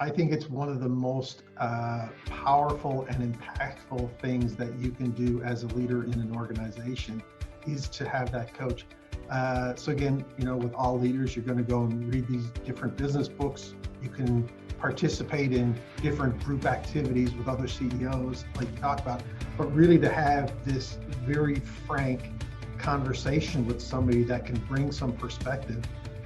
I think it's one of the most powerful and impactful things that you can do as a leader in an organization is to have that coach. So again, with all leaders, you're going to go and read these different business books. You can participate in different group activities with other CEOs, like you talked about, but really to have this very frank conversation with somebody that can bring some perspective.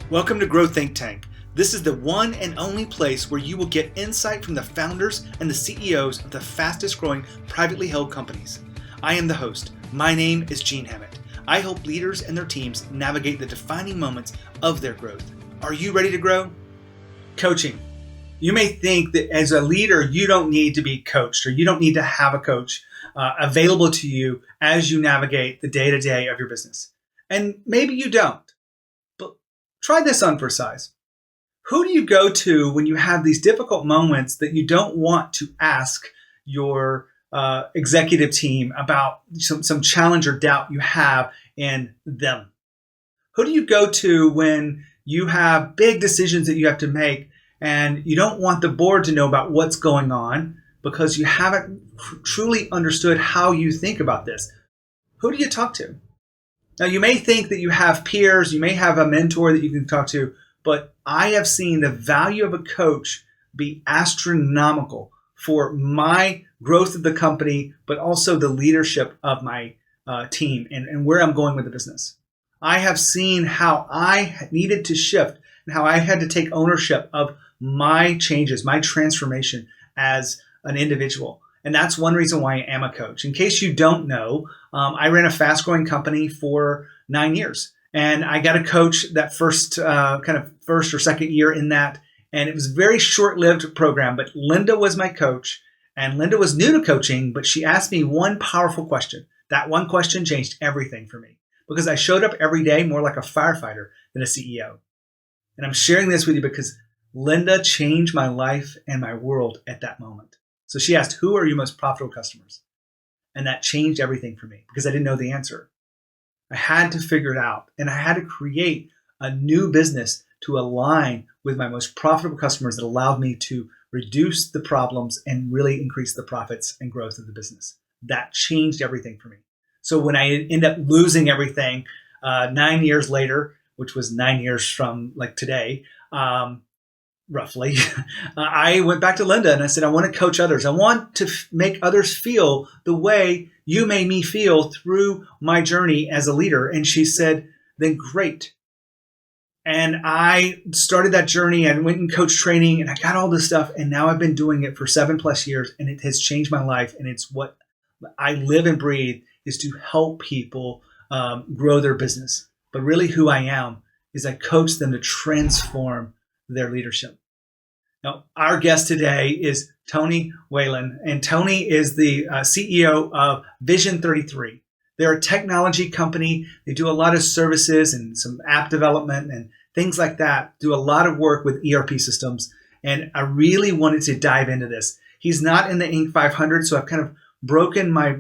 Welcome to Grow Think Tank. This is the one and only place where you will get insight from the founders and the CEOs of the fastest growing privately held companies. I am the host. My name is Gene Hammett. I help leaders and their teams navigate the defining moments of their growth. Are you ready to grow? Coaching. You may think that as a leader, you don't need to be coached or you don't need to have a coach available to you as you navigate the day-to-day of your business. And maybe you don't, but try this on for size. Who do you go to when you have these difficult moments that you don't want to ask your executive team about some challenge or doubt you have in them? Who do you go to when you have big decisions that you have to make and you don't want the board to know about what's going on because you haven't truly understood how you think about this? Who do you talk to? Now, you may think that you have peers, you may have a mentor that you can talk to, but I have seen the value of a coach be astronomical for my growth of the company, but also the leadership of my team and where I'm going with the business. I have seen how I needed to shift and how I had to take ownership of my changes, my transformation as an individual. And that's one reason why I am a coach. In case you don't know, I ran a fast growing company for 9 years. And I got a coach that first or second year in that. And it was a very short-lived program. But Linda was my coach. And Linda was new to coaching, but she asked me one powerful question. That one question changed everything for me because I showed up every day more like a firefighter than a CEO. And I'm sharing this with you because Linda changed my life and my world at that moment. So she asked, who are your most profitable customers? And that changed everything for me because I didn't know the answer. I had to figure it out, and I had to create a new business to align with my most profitable customers that allowed me to reduce the problems and really increase the profits and growth of the business. That changed everything for me. So when I ended up losing everything 9 years later, which was 9 years from like today, roughly, I went back to Linda and I said, I want to coach others. I want to make others feel the way you made me feel through my journey as a leader. And she said, then great. And I started that journey and went and coach training and I got all this stuff. And now I've been doing it for 7+ years and it has changed my life. And it's what I live and breathe is to help people grow their business. But really who I am is I coach them to transform their leadership. Now, our guest today is Tony Whalen, and Tony is the CEO of Vision33. They're a technology company. They do a lot of services and some app development and things like that, do a lot of work with ERP systems, and I really wanted to dive into this. He's not in the Inc. 500, so I've kind of broken my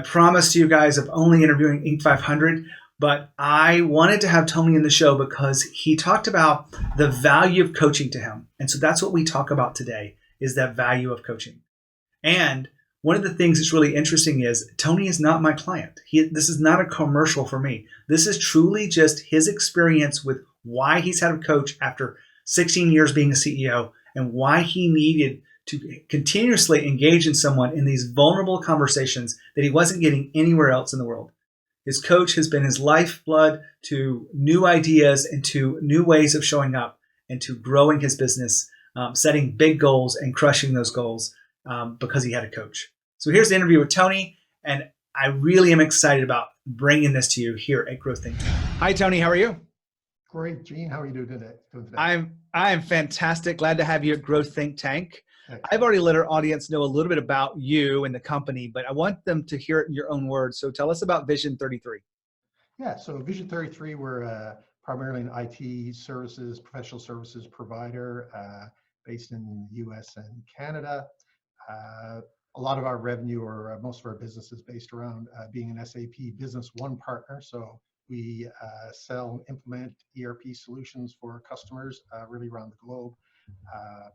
promise to you guys of only interviewing Inc. 500, but I wanted to have Tony in the show because he talked about the value of coaching to him. And so that's what we talk about today is that value of coaching. And one of the things that's really interesting is Tony is not my client. This is not a commercial for me. This is truly just his experience with why he's had a coach after 16 years being a CEO and why he needed to continuously engage in someone in these vulnerable conversations that he wasn't getting anywhere else in the world. His coach has been his lifeblood to new ideas and to new ways of showing up and to growing his business, setting big goals and crushing those goals because he had a coach. So here's the interview with Tony, and I really am excited about bringing this to you here at Grow Think Tank. Hi, Tony. How are you? Great, Gene. How are you doing today? I am fantastic. Glad to have you at Grow Think Tank. I've already let our audience know a little bit about you and the company, but I want them to hear it in your own words. So tell us about Vision33. Yeah, so Vision33, we're primarily an IT services, professional services provider based in the US and Canada. A lot of our revenue or most of our business is based around being an SAP Business One partner. So we sell and implement ERP solutions for customers really around the globe. Uh,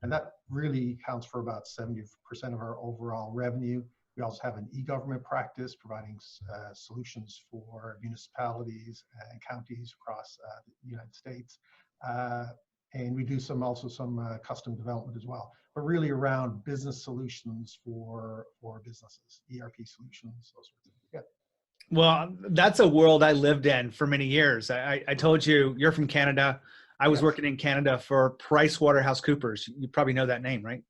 and that really accounts for about 70% of our overall revenue. We also have an e-government practice providing solutions for municipalities and counties across the United States. And we do some custom development as well, but really around business solutions for businesses, ERP solutions, those sorts of things. Yeah. Well, that's a world I lived in for many years. I told you, you're from Canada. I was Yes. working in Canada for PricewaterhouseCoopers. You probably know that name, right?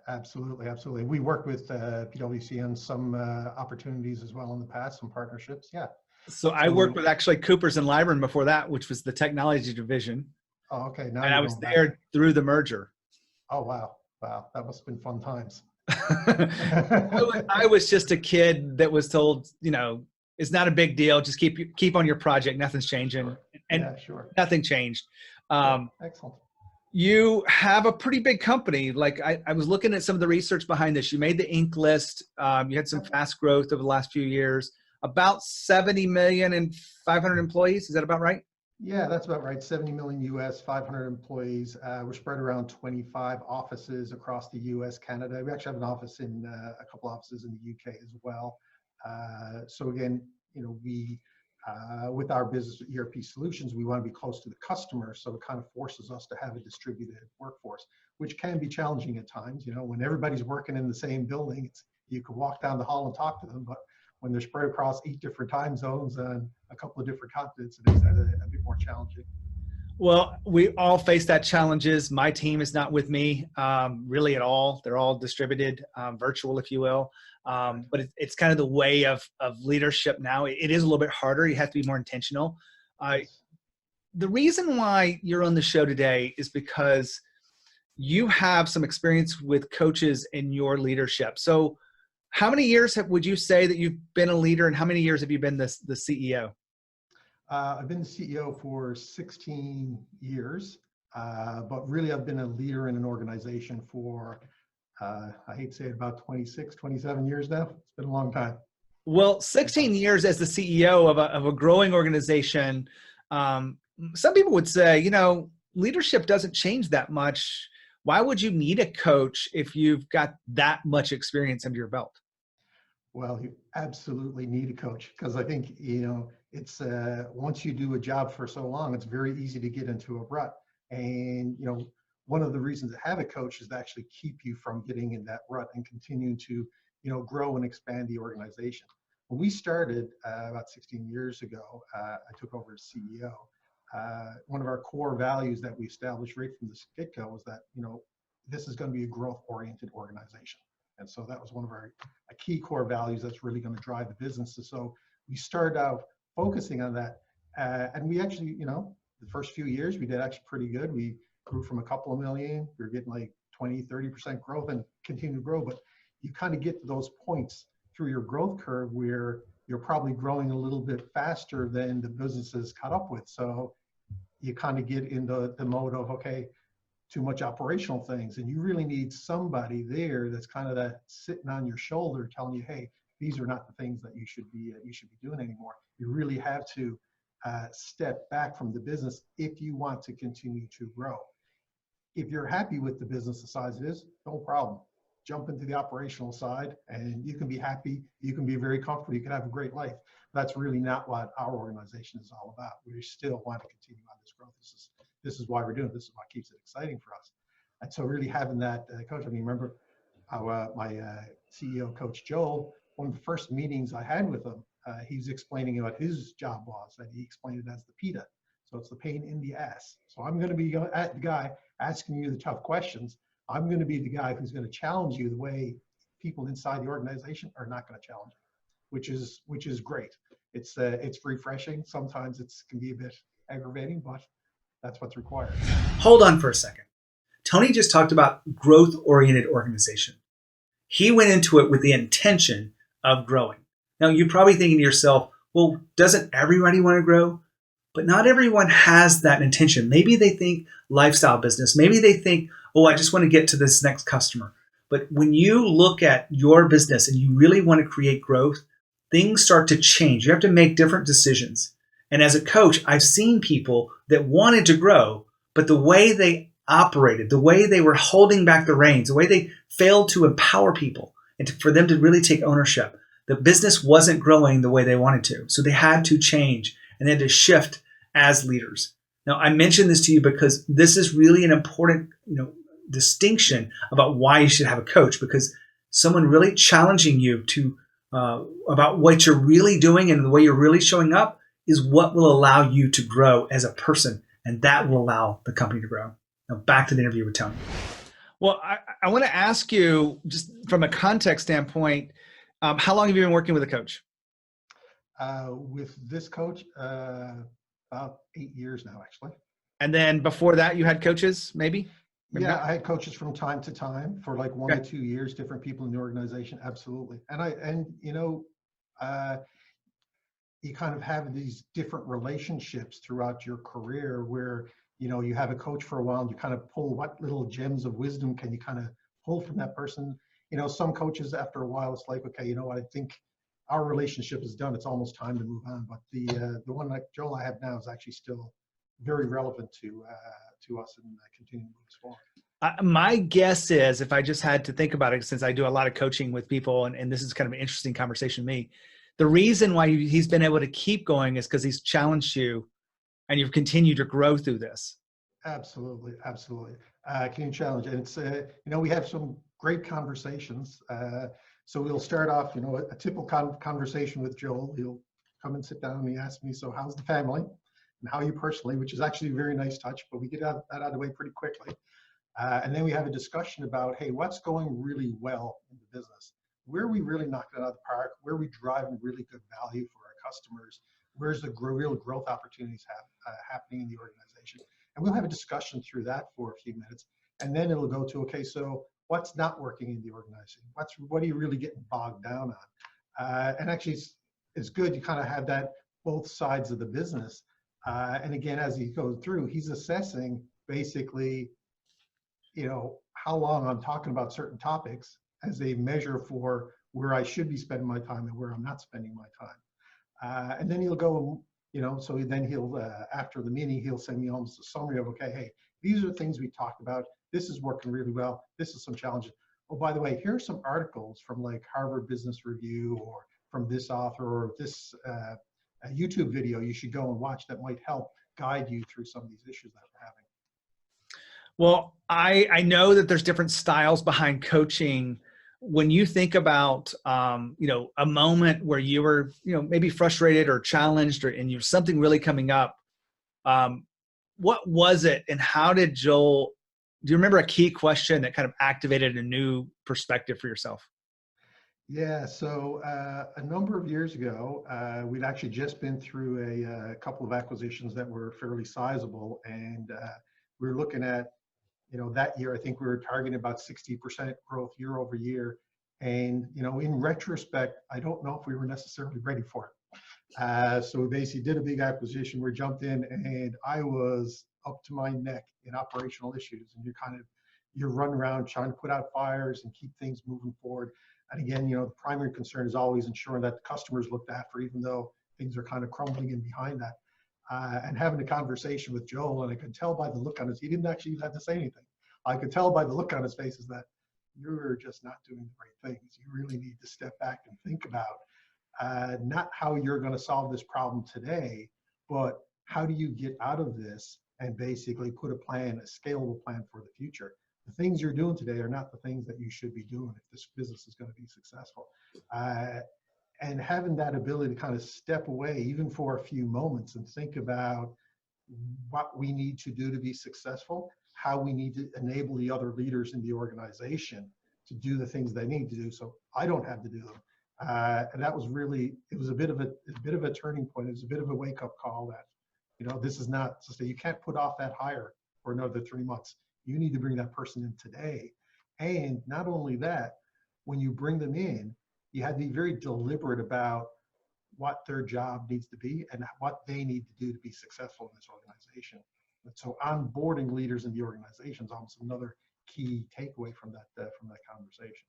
Absolutely, absolutely. We worked with PwC on some opportunities as well in the past, some partnerships. Yeah. So I worked with actually Coopers and Lybrand before that, which was the technology division. Oh, okay. Now And you're I was going back. there through the merger. Oh, wow. Wow. That must have been fun times. I was just a kid that was told, it's not a big deal. Just keep on your project. Nothing's changing. Sure. And yeah, sure. nothing changed. Excellent. You have a pretty big company. Like I was looking at some of the research behind this. You made the Inc. list. You had some fast growth over the last few years. About 70 million and 500 employees. Is that about right? Yeah, that's about right. 70 million US, 500 employees. We're spread around 25 offices across the US, Canada. We actually have an office in a couple offices in the UK as well. So again, we with our business ERP solutions, we want to be close to the customer. So it kind of forces us to have a distributed workforce, which can be challenging at times. When everybody's working in the same building, you can walk down the hall and talk to them, but when they're spread across 8 different time zones and a couple of different continents, it is a bit more challenging. Well, we all face that challenges. My team is not with me really at all. They're all distributed, virtual, if you will. But it's kind of the way of leadership now. It is a little bit harder. You have to be more intentional. Yes. The reason why you're on the show today is because you have some experience with coaches in your leadership. So how many years would you say that you've been a leader, and how many years have you been the CEO? I've been the CEO for 16 years, but really I've been a leader in an organization for, I hate to say it, about 26, 27 years now. It's been a long time. Well, 16 years as the CEO of a growing organization, some people would say, leadership doesn't change that much. Why would you need a coach if you've got that much experience under your belt? Well, you absolutely need a coach, because I think, it's once you do a job for so long, it's very easy to get into a rut. And, one of the reasons to have a coach is to actually keep you from getting in that rut and continue to, grow and expand the organization. When we started about 16 years ago, I took over as CEO. One of our core values that we established right from the get-go was that, this is going to be a growth-oriented organization. And so that was one of our key core values that's really going to drive the business. And so we started out focusing on that. And we actually, the first few years, we did actually pretty good. We grew from a couple of million. We were getting like 20, 30% growth and continue to grow. But you kind of get to those points through your growth curve where you're probably growing a little bit faster than the business has caught up with. So you kind of get into the mode of, okay, too much operational things, and you really need somebody there that's kind of that sitting on your shoulder telling you, hey, these are not the things that you should be doing anymore. You really have to step back from the business if you want to continue to grow. If you're happy with the business the size it is, no problem. Jump into the operational side and you can be happy, you can be very comfortable, you can have a great life. That's really not what our organization is all about. We still want to continue on this growth. This is why we're doing it. This is what keeps it exciting for us. And so really having that coach, remember how my CEO coach Joel, one of the first meetings I had with him, he was explaining what his job was, and he explained it as the PITA. So it's the pain in the ass. So I'm going to be the guy asking you the tough questions. I'm going to be the guy who's going to challenge you the way people inside the organization are not going to challenge you, which is great. It's refreshing. Sometimes it can be a bit aggravating, but that's what's required. Hold on for a second. Tony just talked about growth-oriented organization. He went into it with the intention of growing. Now, you're probably thinking to yourself, well, doesn't everybody want to grow? But not everyone has that intention. Maybe they think lifestyle business. Maybe they think, oh, I just want to get to this next customer. But when you look at your business and you really want to create growth, things start to change. You have to make different decisions. And as a coach, I've seen people that wanted to grow, but the way they operated, the way they were holding back the reins, the way they failed to empower people and for them to really take ownership. The business wasn't growing the way they wanted to. So they had to change and they had to shift as leaders. Now, I mention this to you because this is really an important, distinction about why you should have a coach, because someone really challenging you to about what you're really doing and the way you're really showing up is what will allow you to grow as a person, and that will allow the company to grow. Now, back to the interview with Tony. Well, I want to ask you, just from a context standpoint, how long have you been working with a coach? With this coach, about 8 years now, actually. And then before that, you had coaches, maybe? Yeah, I had coaches from time to time for like 1 to 2 years, different people in the organization. Absolutely. And you kind of have these different relationships throughout your career where, you have a coach for a while and you kind of pull what little gems of wisdom can you kind of pull from that person. Some coaches after a while, it's like, okay, you know what, I think our relationship is done. It's almost time to move on. But the one like Joel I have now is actually still very relevant to us and continue to move us forward. My guess is, if I just had to think about it, since I do a lot of coaching with people, and this is kind of an interesting conversation to me, the reason why he's been able to keep going is because he's challenged you and you've continued to grow through this. Absolutely. Can you challenge? And it's, we have some great conversations. So we'll start off, a typical conversation with Joel. He'll come and sit down and he asks me, so how's the family? And how are you personally, which is actually a very nice touch, but we get that out of the way pretty quickly. And then we have a discussion about, hey, what's going really well in the business? Where are we really knocking it out of the park? Where are we driving really good value for our customers? Where's the real growth opportunities happening in the organization? And we'll have a discussion through that for a few minutes. And then it'll go to, okay, so what's not working in the organization? What are you really getting bogged down on? And actually, it's good you kind of have that both sides of the business. And again, as he goes through, he's assessing basically, how long I'm talking about certain topics as a measure for where I should be spending my time and where I'm not spending my time. And then he'll go, so then he'll, after the meeting, he'll send me almost a summary of, okay, hey, these are the things we talked about. This is working really well. This is some challenges. Oh, by the way, here are some articles from like Harvard Business Review or from this author or this a YouTube video you should go and watch that might help guide you through some of these issues that we're having. Well, I know that there's different styles behind coaching. When you think about, a moment where you were, maybe frustrated or challenged and you have something really coming up, what was it and how did Joel, do you remember a key question that kind of activated a new perspective for yourself? Yeah, so a number of years ago, we'd actually just been through a couple of acquisitions that were fairly sizable, and we were looking at, that year, I think we were targeting about 60% growth year over year. And, in retrospect, I don't know if we were necessarily ready for it. So we basically did a big acquisition. We jumped in and I was up to my neck in operational issues. And you're running around trying to put out fires and keep things moving forward. And again, the primary concern is always ensuring that the customer's looked after, even though things are kind of crumbling in behind that. And having a conversation with Joel, and I could tell by the look on his, he didn't actually have to say anything. I could tell by the look on his face is that you're just not doing the right things. You really need to step back and think about not how you're going to solve this problem today, but how do you get out of this and basically put a plan, a scalable plan for the future. The things you're doing today are not the things that you should be doing if this business is going to be successful. And having that ability to kind of step away, even for a few moments, and think about what we need to do to be successful, how we need to enable the other leaders in the organization to do the things they need to do, so I don't have to do them. And that was really, it was a bit of a turning point. It was a bit of a wake-up call that, this is not to say you can't put off that hire for another 3 months. You need to bring that person in today. And not only that, when you bring them in, you have to be very deliberate about what their job needs to be and what they need to do to be successful in this organization. And so onboarding leaders in the organization is almost another key takeaway from that conversation.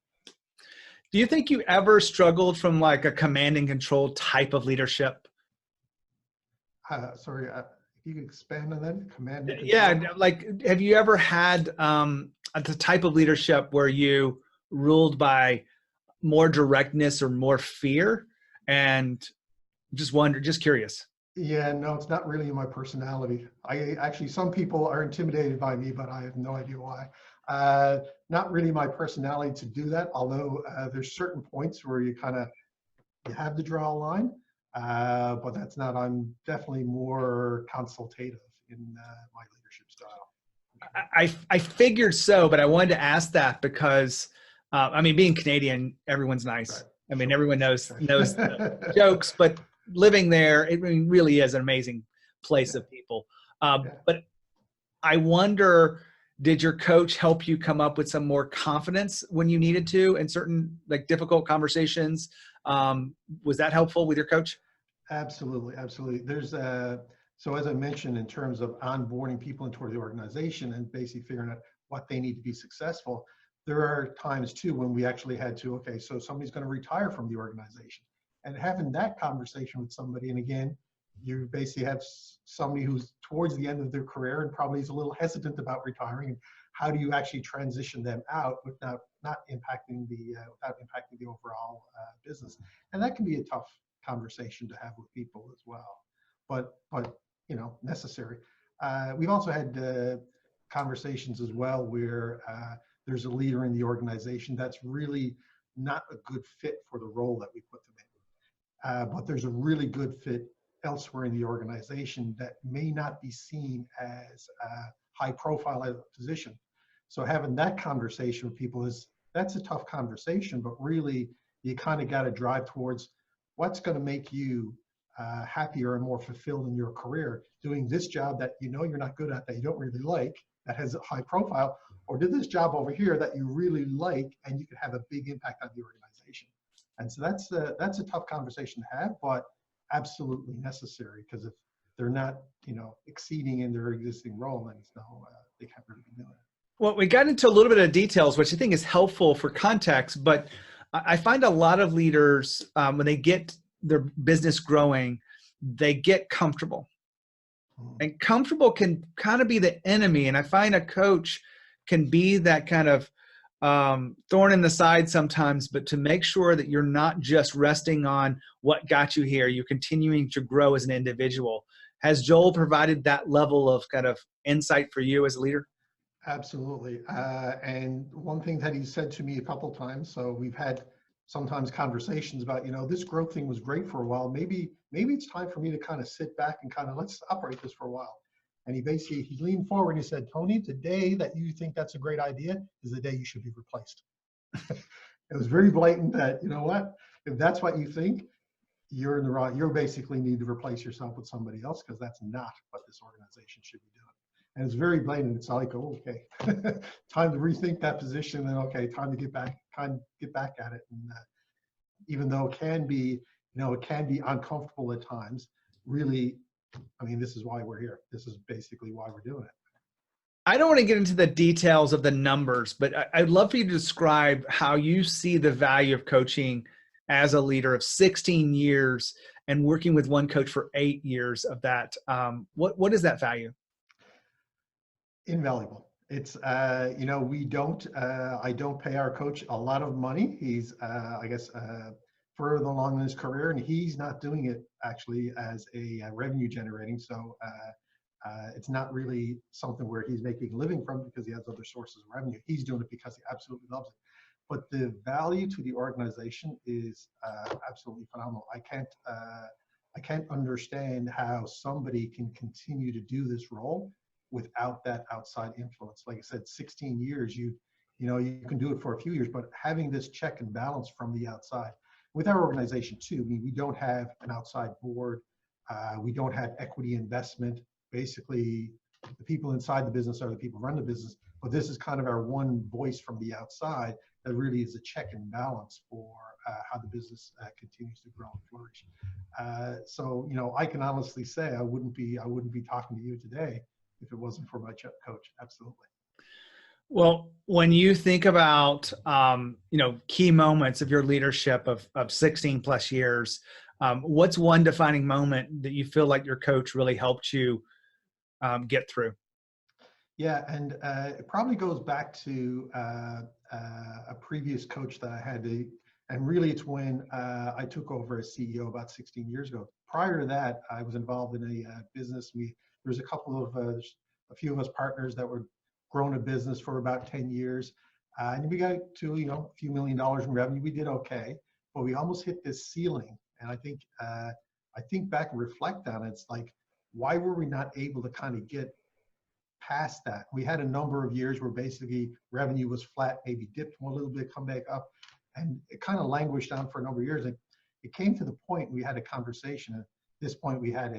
Do you think you ever struggled from like a command and control type of leadership? Sorry, you could expand on that, command and control. Yeah, like, have you ever had the type of leadership where you ruled by more directness or more fear? And just curious. Yeah, no, it's not really my personality. Some people are intimidated by me, but I have no idea why. Not really my personality to do that, although there's certain points where you have to draw a line, but that's not, I'm definitely more consultative in my leadership style. I figured so, but I wanted to ask that because, I mean, being Canadian, everyone's nice. Right. I mean, Sure. everyone knows the jokes, but living there, it really is an amazing place of people. But I wonder, did your coach help you come up with some more confidence when you needed to in certain like difficult conversations? Was that helpful with your coach? Absolutely, absolutely. So as I mentioned, in terms of onboarding people into the organization and basically figuring out what they need to be successful, there are times too when we actually had to, okay, so somebody's going to retire from the organization, and having that conversation with somebody, and again, you basically have somebody who's towards the end of their career and probably is a little hesitant about retiring, and how do you actually transition them out without not impacting the overall business? And that can be a tough conversation to have with people as well, but necessary. We've also had conversations as well where there's a leader in the organization that's really not a good fit for the role that we put them in, but there's a really good fit elsewhere in the organization that may not be seen as a high profile position. So having that conversation with people that's a tough conversation, but really you kind of got to drive towards what's going to make you happier and more fulfilled in your career, doing this job that you're not good at, that you don't really like, that has a high profile, or do this job over here that you really like and you could have a big impact on the organization. And so that's a tough conversation to have, but absolutely necessary, because if they're not exceeding in their existing role, then they can't really be doing it. Well, we got into a little bit of details, which I think is helpful for context, but I find a lot of leaders, when they get their business growing, they get comfortable. And comfortable can kind of be the enemy. And I find a coach can be that kind of thorn in the side sometimes, but to make sure that you're not just resting on what got you here, you're continuing to grow as an individual. Has Joel provided that level of kind of insight for you as a leader? Absolutely. And one thing that he said to me a couple of times, so we've had sometimes conversations about, this growth thing was great for a while. Maybe it's time for me to kind of sit back and let's operate this for a while. And he leaned forward and he said, Tony, the day that you think that's a great idea is the day you should be replaced. It was very blatant that, if that's what you think, you're in the wrong, you basically need to replace yourself with somebody else, because that's not what this organization should be doing. And it's very blatant. It's like, oh, okay, time to rethink that position, and okay, time to get back at it. And even though it can be uncomfortable at times, really, I mean, this is why we're here. This is basically why we're doing it. I don't want to get into the details of the numbers, but I'd love for you to describe how you see the value of coaching as a leader of 16 years and working with one coach for 8 years of that. What is that value? Invaluable. It's I don't pay our coach a lot of money. He's further along in his career, and he's not doing it actually as a revenue generating. So it's not really something where he's making a living from, because he has other sources of revenue. He's doing it because he absolutely loves it. But the value to the organization is absolutely phenomenal. I can't understand how somebody can continue to do this role without that outside influence. Like I said, 16 years, you can do it for a few years, but having this check and balance from the outside. With our organization too, I mean, we don't have an outside board. We don't have equity investment. Basically, the people inside the business are the people who run the business, but this is kind of our one voice from the outside that really is a check and balance for how the business continues to grow and flourish. So, I can honestly say I wouldn't be talking to you today if it wasn't for my coach. Absolutely. Well, when you think about, key moments of your leadership of 16 plus years, what's one defining moment that you feel like your coach really helped you get through? Yeah, and it probably goes back to a previous coach that I had to, and really it's when I took over as CEO about 16 years ago. Prior to that, I was involved in a business. There was a couple of, a few of us partners that were growing a business for about 10 years. And we got to, a few $1,000,000 in revenue. We did okay, but we almost hit this ceiling. And I think back and reflect on it, it's like, why were we not able to kind of get past that? We had a number of years where basically revenue was flat, maybe dipped a little bit, come back up, and it kind of languished down for a number of years. And it came to the point we had a conversation. At this point, we had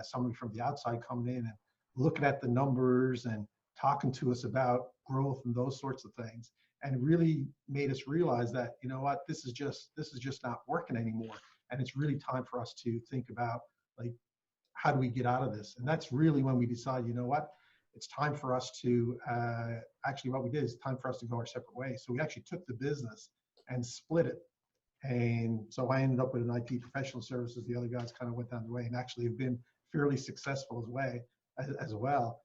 somebody from the outside coming in and looking at the numbers and talking to us about growth and those sorts of things, and it really made us realize that, you know what, this is just not working anymore, and it's really time for us to think about, like, how do we get out of this? And that's really when we decided, you know what, it's time for us to, actually what we did is time for us to go our separate ways. So we actually took the business and split it. And so I ended up with an IT professional services. The other guys kind of went down the way and actually have been fairly successful as well.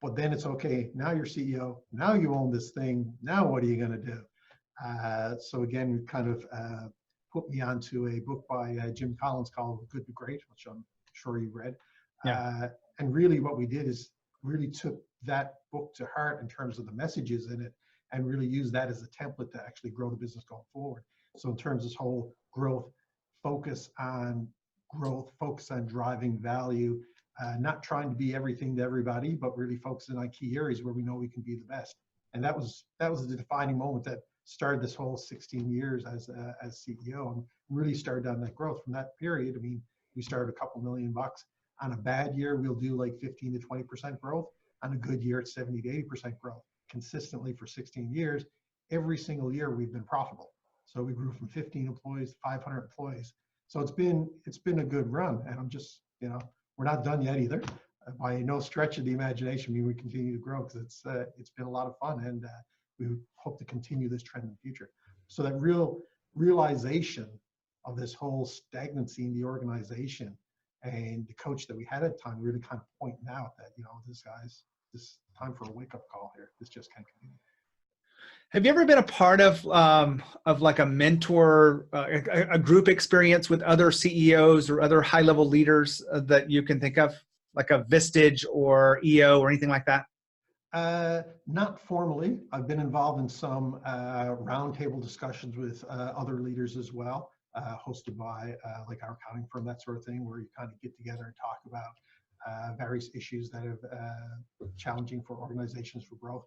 But then it's okay, now you're CEO, now you own this thing, now what are you gonna do? So again, kind of put me onto a book by Jim Collins called Good to Great, which I'm sure you read. Yeah. And really what we did is really took that book to heart in terms of the messages in it, and really used that as a template to actually grow the business going forward. So in terms of this whole growth, focus on driving value, not trying to be everything to everybody, but really focusing on key areas where we know we can be the best. And that was the defining moment that started this whole 16 years as CEO, and really started on that growth from that period. I mean, we started a couple $1,000,000. On a bad year, we'll do like 15 to 20% growth. On a good year, it's 70 to 80% growth. Consistently for 16 years, every single year we've been profitable. So we grew from 15 employees to 500 employees. So it's been a good run, and I'm just, we're not done yet either. By no stretch of the imagination, I mean, we continue to grow because it's been a lot of fun, and we hope to continue this trend in the future. So that realization of this whole stagnancy in the organization, and the coach that we had at the time really kind of pointing out that, this time for a wake-up call here. This just can't continue. Have you ever been a part of like a mentor, a group experience with other CEOs or other high-level leaders that you can think of, like a Vistage or EO or anything like that? Not formally. I've been involved in some roundtable discussions with other leaders as well, hosted by like our accounting firm, that sort of thing, where you kind of get together and talk about various issues that are challenging for organizations for growth,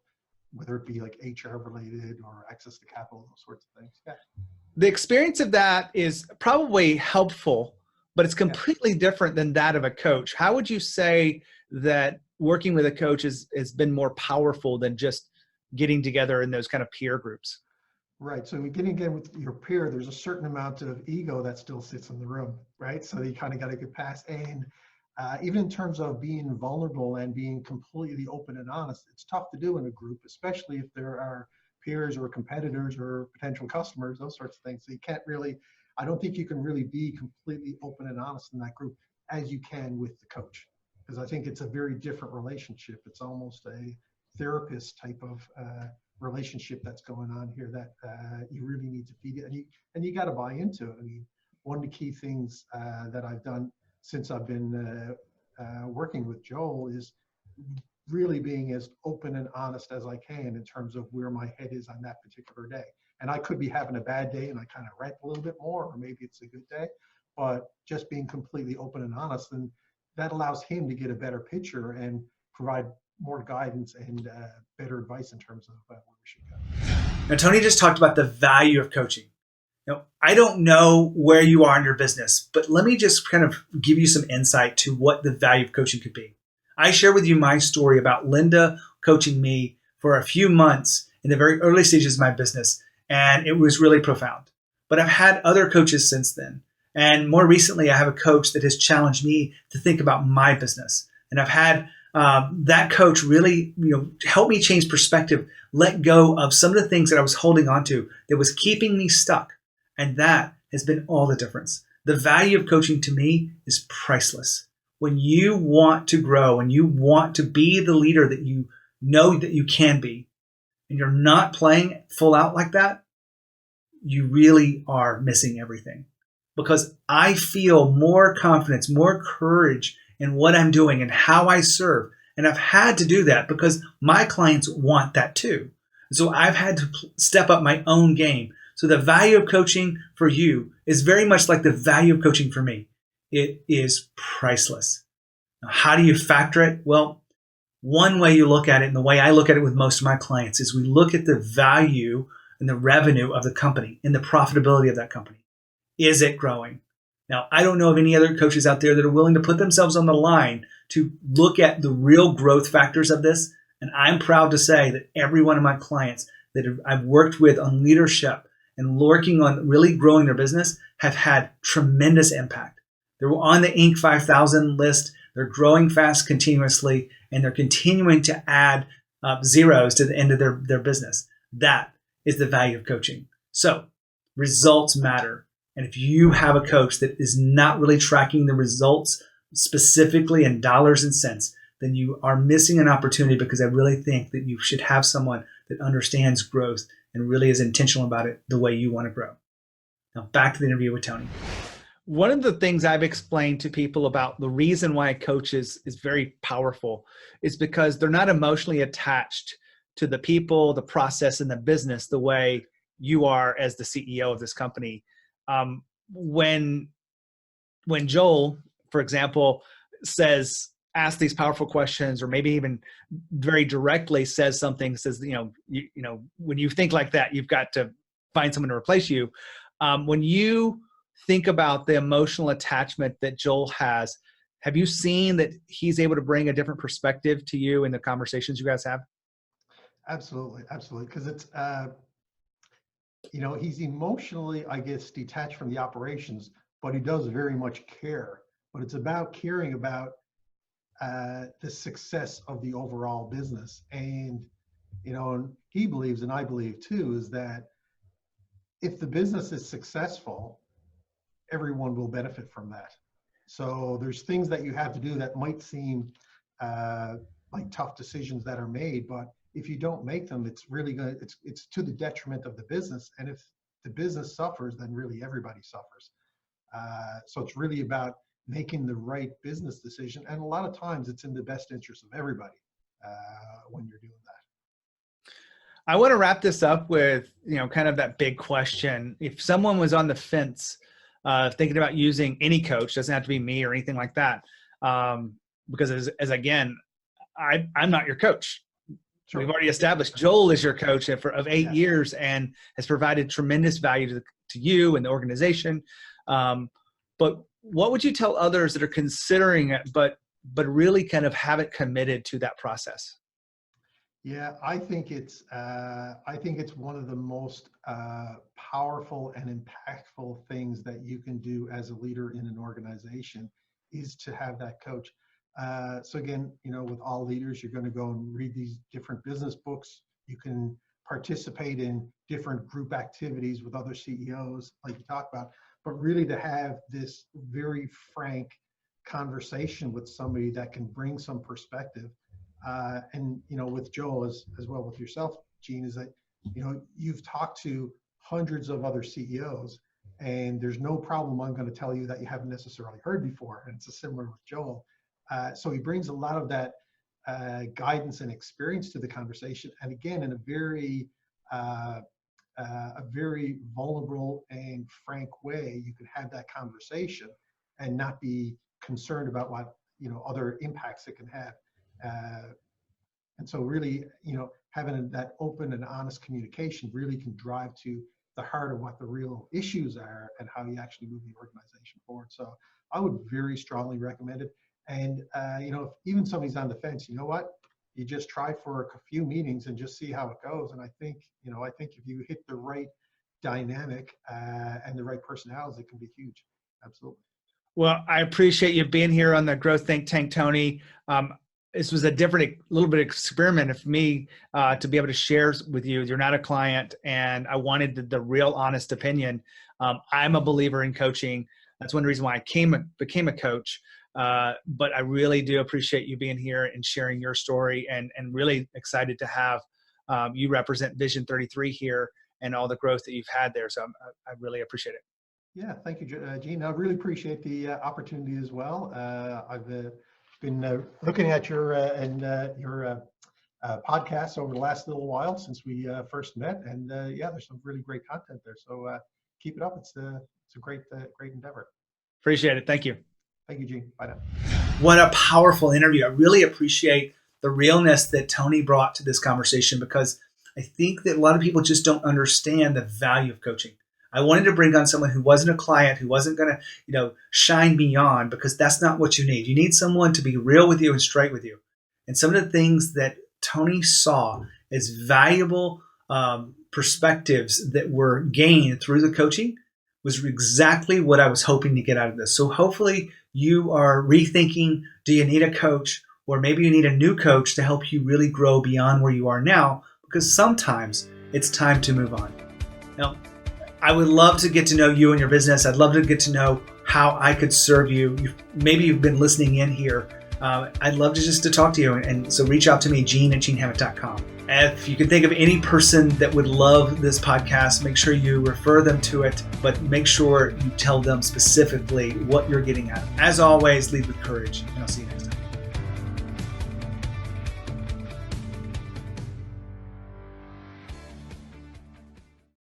whether it be like HR related or access to capital, those sorts of things. Yeah. The experience of that is probably helpful, but it's completely different than that of a coach. How would you say that working with a coach has been more powerful than just getting together in those kind of peer groups? Right. So getting again with your peer, there's a certain amount of ego that still sits in the room, right? So you kind of got to get past. And even in terms of being vulnerable and being completely open and honest, it's tough to do in a group, especially if there are peers or competitors or potential customers, those sorts of things. So you can't really, I don't think you can really be completely open and honest in that group as you can with the coach, because I think it's a very different relationship. It's almost a therapist type of relationship that's going on here that you really need to feed it, and you got to buy into it. I mean, one of the key things that I've done since I've been working with Joel is really being as open and honest as I can in terms of where my head is on that particular day. And I could be having a bad day and I kind of rant a little bit more, or maybe it's a good day, but just being completely open and honest, and that allows him to get a better picture and provide more guidance and better advice in terms of where we should go. Now, Tony just talked about the value of coaching. Now, I don't know where you are in your business, but let me just kind of give you some insight to what the value of coaching could be. I share with you my story about Linda coaching me for a few months in the very early stages of my business, and it was really profound. But I've had other coaches since then. And more recently, I have a coach that has challenged me to think about my business. And I've had that coach really, help me change perspective, let go of some of the things that I was holding on to that was keeping me stuck. And that has been all the difference. The value of coaching to me is priceless. when you want to grow and you want to be the leader that you know that you can be, and you're not playing full out like that, you really are missing everything. Because I feel more confidence, more courage in what I'm doing and how I serve. And I've had to do that because my clients want that too. So I've had to step up my own game. So the value of coaching for you is very much like the value of coaching for me. It is priceless. Now, how do you factor it? Well, one way you look at it, and the way I look at it with most of my clients, is we look at the value and the revenue of the company and the profitability of that company. Is it growing? Now, I don't know of any other coaches out there that are willing to put themselves on the line to look at the real growth factors of this. And I'm proud to say that every one of my clients that I've worked with on leadership and working on really growing their business have had tremendous impact. They're on the Inc. 5000 list. They're growing fast continuously, and they're continuing to add zeros to the end of their business. That is the value of coaching. So results matter. And if you have a coach that is not really tracking the results specifically in dollars and cents, then you are missing an opportunity, because I really think that you should have someone that understands growth and really is intentional about it the way you want to grow. Now back to the interview with Tony. One of the things I've explained to people about the reason why a coach is very powerful is because they're not emotionally attached to the people, the process, and the business the way you are as the CEO of this company. When Joel, for example, asks these powerful questions, or maybe even very directly says something, says, when you think like that, you've got to find someone to replace you. When you think about the emotional attachment that Joel has, have you seen that he's able to bring a different perspective to you in the conversations you guys have? Absolutely. Because it's, he's emotionally, I guess, detached from the operations, but he does very much care. But it's about caring about the success of the overall business. And, and he believes, and I believe too, is that if the business is successful, everyone will benefit from that. So there's things that you have to do that might seem like tough decisions that are made, but if you don't make them, it's really going to, it's to the detriment of the business. And if the business suffers, then really everybody suffers. So it's really about making the right business decision. And a lot of times it's in the best interest of everybody when you're doing that. I want to wrap this up with, kind of that big question. If someone was on the fence thinking about using any coach, doesn't have to be me or anything like that. Because as again, I'm not your coach. Sure. We've already established Joel is your coach of 8 years and has provided tremendous value to you and the organization. But what would you tell others that are considering it, but really kind of haven't committed to that process? Yeah, I think it's one of the most powerful and impactful things that you can do as a leader in an organization is to have that coach. So again, with all leaders, you're going to go and read these different business books. You can participate in different group activities with other CEOs, like you talked about, but really to have this very frank conversation with somebody that can bring some perspective. And with Joel as well with yourself, Gene, is that you've talked to hundreds of other CEOs, and there's no problem I'm going to tell you that you haven't necessarily heard before. And it's similar with Joel. So he brings a lot of that guidance and experience to the conversation, and again in a very vulnerable and frank way. You can have that conversation and not be concerned about what other impacts it can have. And so really, having that open and honest communication really can drive to the heart of what the real issues are and how you actually move the organization forward. So I would very strongly recommend it. And, if even somebody's on the fence, you just try for a few meetings and just see how it goes. And I think if you hit the right dynamic and the right personalities, it can be huge. Absolutely. Well, I appreciate you being here on the Growth Think Tank, Tony. This was a little bit experiment of me to be able to share with you. You're not a client, and I wanted the real honest opinion. I'm a believer in coaching. That's one reason why I became a coach. But I really do appreciate you being here and sharing your story, and really excited to have you represent Vision33 here and all the growth that you've had there. So I really appreciate it. Yeah, thank you, Gene. I really appreciate the opportunity as well. I've been looking at your podcasts over the last little while since we first met, and yeah, there's some really great content there. So keep it up. It's a great endeavor. Appreciate it. Thank you. Thank you, Gene. Bye now. What a powerful interview. I really appreciate the realness that Tony brought to this conversation, because I think that a lot of people just don't understand the value of coaching. I wanted to bring on someone who wasn't a client, who wasn't going to, shine beyond, because that's not what you need. You need someone to be real with you and straight with you. And some of the things that Tony saw as valuable perspectives that were gained through the coaching was exactly what I was hoping to get out of this. So hopefully you are rethinking, do you need a coach? Or maybe you need a new coach to help you really grow beyond where you are now, because sometimes it's time to move on. Now, I would love to get to know you and your business. I'd love to get to know how I could serve you. Maybe you've been listening in here. I'd love to talk to you. And so reach out to me, gene@genehammett.com. If you can think of any person that would love this podcast, make sure you refer them to it, but make sure you tell them specifically what you're getting at. As always, lead with courage, and I'll see you next time.